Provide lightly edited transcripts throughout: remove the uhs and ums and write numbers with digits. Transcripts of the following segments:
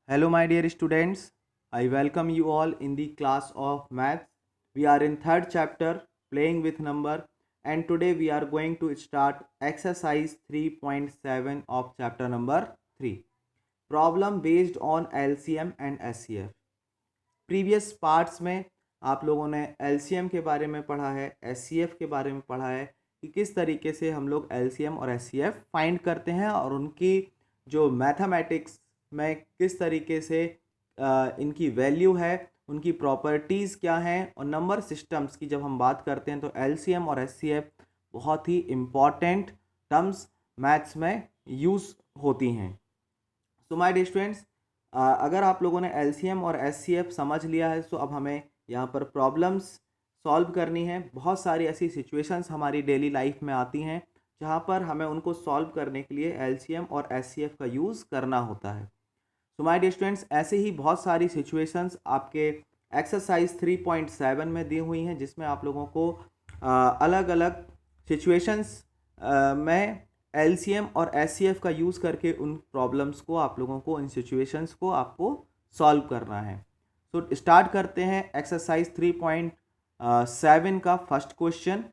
Hello, my dear students. I welcome you all in the class of maths. We are in third chapter, playing with number, and today we are going to start exercise 3.7 of chapter number 3. Problem based on LCM and SCF. Previous parts में आप लोगों ने LCM के बारे में पढ़ा है, SCF के बारे में पढ़ा है कि किस तरीके से हम लोग LCM और SCF फाइंड करते हैं और उनकी जो मैथमेटिक्स में किस तरीके से इनकी वैल्यू है, उनकी प्रॉपर्टीज़ क्या हैं, और नंबर सिस्टम्स की जब हम बात करते हैं तो LCM और SCF बहुत ही इम्पॉर्टेंट टर्म्स मैथ्स में यूज़ होती हैं। सो माय डियर स्टूडेंट्स, अगर आप लोगों ने LCM और SCF समझ लिया है तो अब हमें यहाँ पर प्रॉब्लम्स सॉल्व करनी है। बहुत सारी ऐसी सिचुएशंस हमारी डेली लाइफ में आती हैं जहाँ पर हमें उनको सॉल्व करने के लिए LCM और SCF का यूज़ करना होता है। सो माय डियर स्टूडेंट्स, ऐसे ही बहुत सारी सिचुएशंस आपके एक्सरसाइज 3.7 में दी हुई हैं जिसमें आप लोगों को अलग अलग सिचुएशंस में LCM और SCF का यूज़ करके उन प्रॉब्लम्स को आप लोगों को, इन सिचुएशंस को आपको सॉल्व करना है। सो स्टार्ट करते हैं एक्सरसाइज 3.7 का first question.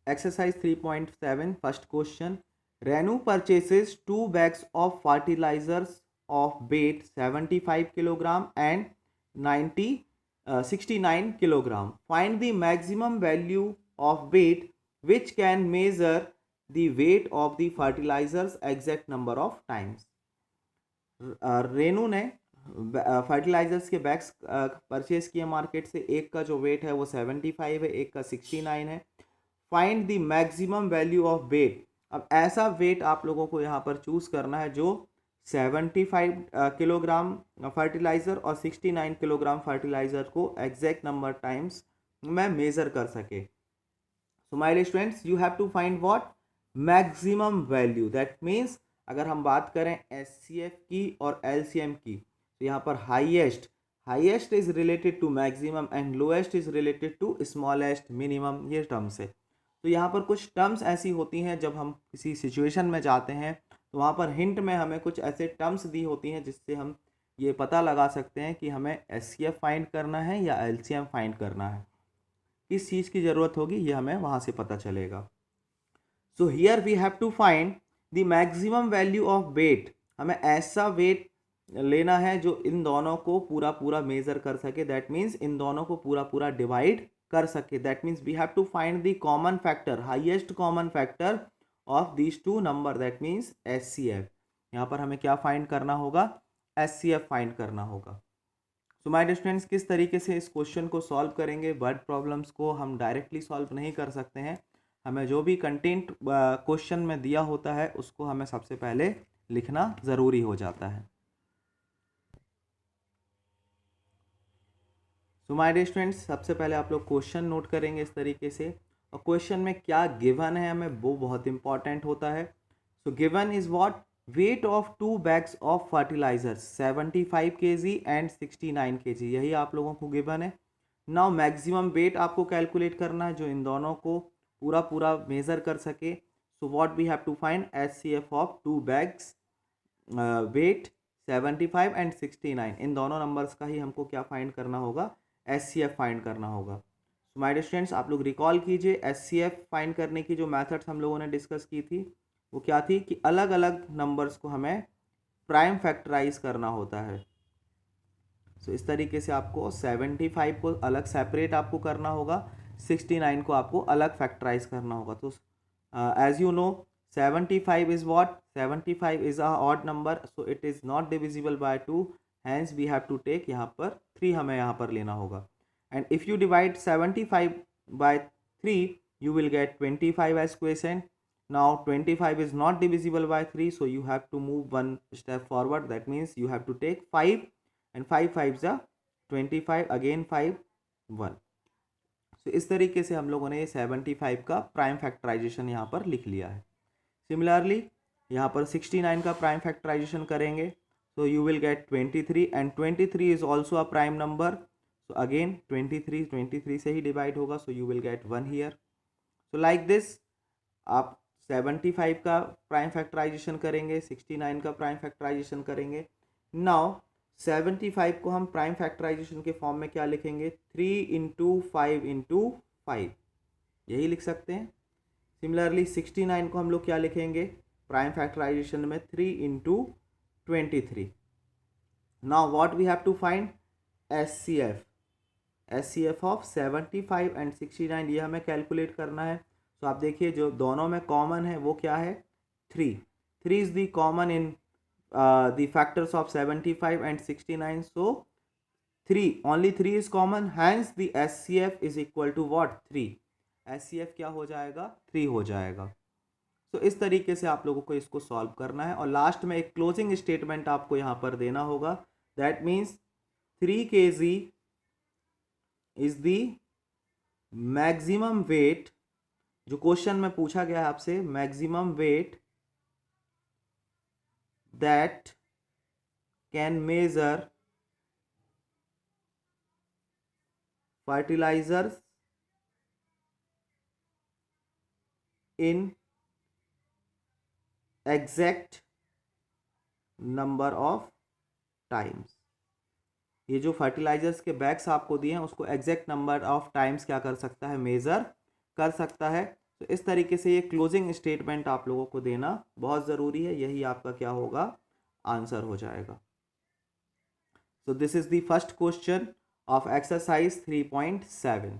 Exercise 3.7 first question, Renu purchases 2 bags of fertilizers of weight 75 kilogram and 69 kilogram. Find the maximum value of weight which can measure the weight of the fertilizers exact number of times. Renu ने fertilisers के bags purchase किए market से। एक का जो wait है वो 75 है, एक का 69 है। Find the maximum value of weight. अब ऐसा वेट आप लोगों को यहाँ पर चूज़ करना है जो 75 किलोग्राम फर्टिलाइज़र और 69 किलोग्राम फर्टिलाइज़र को एग्जैक्ट नंबर टाइम्स में मेज़र कर सके। So my dear students, you have to find what maximum value. That means अगर हम बात करें SCF की और LCM की तो यहाँ पर highest is related to maximum and lowest is related to smallest minimum, ये टर्म्स है। तो यहाँ पर कुछ टर्म्स ऐसी होती हैं जब हम किसी सिचुएशन में जाते हैं तो वहाँ पर हिंट में हमें कुछ ऐसे टर्म्स दी होती हैं जिससे हम ये पता लगा सकते हैं कि हमें SCF फाइंड करना है या LCM फाइंड करना है। किस चीज़ की ज़रूरत होगी ये हमें वहाँ से पता चलेगा। So here we have to find the maximum value of weight. हमें ऐसा वेट लेना है जो इन दोनों को पूरा मेज़र कर सके। दैट मीन्स इन दोनों को पूरा डिवाइड कर सके। That means we have to find the common factor, highest common factor of these two number. That means SCF। यहाँ पर हमें क्या फाइंड करना होगा? SCF फाइंड करना होगा। सो माय डियर स्टूडेंट्स, किस तरीके से इस क्वेश्चन को सॉल्व करेंगे? वर्ड प्रॉब्लम्स को हम डायरेक्टली सॉल्व नहीं कर सकते हैं। हमें जो भी कंटेंट क्वेश्चन में दिया होता है उसको हमें सबसे पहले लिखना ज़रूरी हो जाता है। सो माय डियर स्टूडेंट्स, सबसे पहले आप लोग क्वेश्चन नोट करेंगे इस तरीके से, और क्वेश्चन में क्या गिवन है हमें वो बहुत इंपॉर्टेंट होता है। So given is what? Weight of 2 bags of fertilisers 75 kg and 69 kg, यही आप लोगों को गिवन है। नाउ मैक्सिमम वेट आपको कैलकुलेट करना है जो इन दोनों को पूरा मेज़र कर सके। So what we have to find? SCF of 2 bags weight 75 and 69, इन दोनों नंबर्स का ही हमको क्या फाइंड करना होगा? SCF फाइंड करना होगा। सो माय डियर स्टूडेंट्स, आप लोग रिकॉल कीजिए SCF फाइंड करने की जो मेथड्स हम लोगों ने डिस्कस की थी वो क्या थी कि अलग अलग नंबर्स को हमें प्राइम फैक्टराइज करना होता है। सो इस तरीके से आपको 75 को अलग सेपरेट आपको करना होगा, 69 को आपको अलग फैक्टराइज करना होगा। तो as you know 75 is what? 75 is a odd number, so it is not divisible by 2, hence we have to take यहाँ पर 3 हमें यहाँ पर लेना होगा। And if you divide 75 by 3 you will get 25 as quotient. Now 25 is not divisible by 3, so you have to move one step forward. That means you have to take 5 and 5 5s are 25, again 5 1. So इस तरीके से हम लोगों ने 75 का prime factorisation यहाँ पर लिख लिया है। सिमिलरली यहाँ पर 69 का प्राइम फैक्टराइजेशन करेंगे, so you will get 23 and 23 is also a prime number. So again 23 से ही डिवाइड होगा, so you will get 1 here. So like this आप 75 का प्राइम फैक्टराइजेशन करेंगे, 69 का प्राइम फैक्टराइजेशन करेंगे। नाउ 75 को हम प्राइम फैक्टराइजेशन के फॉर्म में क्या लिखेंगे, 3 इंटू 5 इंटू 5, यही लिख सकते हैं। सिमिलरली 69 को हम लोग क्या लिखेंगे प्राइम फैक्टराइजेशन में, 3 into 23। Now what we have to find, S C F of 75 and 69, ये हमें कैलकुलेट करना है। तो आप देखिए जो दोनों में कॉमन है वो क्या है, 3 is the common in the factors of 75 and 69, so 3 is common, hence the SCF is equal to what, 3। SCF क्या हो जाएगा, 3 हो जाएगा। तो इस तरीके से आप लोगों को इसको सॉल्व करना है और लास्ट में एक क्लोजिंग स्टेटमेंट आपको यहाँ पर देना होगा, that means 3 kg is the maximum weight, जो क्वेश्चन में पूछा गया है आपसे, maximum weight that can measure fertilizers in exact number of times। ये जो फर्टिलाइजर्स के बैग्स आपको दिए हैं उसको एग्जैक्ट नंबर ऑफ टाइम्स क्या कर सकता है, मेज़र कर सकता है। तो इस तरीके से ये क्लोजिंग स्टेटमेंट आप लोगों को देना बहुत ज़रूरी है, यही आपका क्या होगा, आंसर हो जाएगा। So this is the first question of exercise 3.7।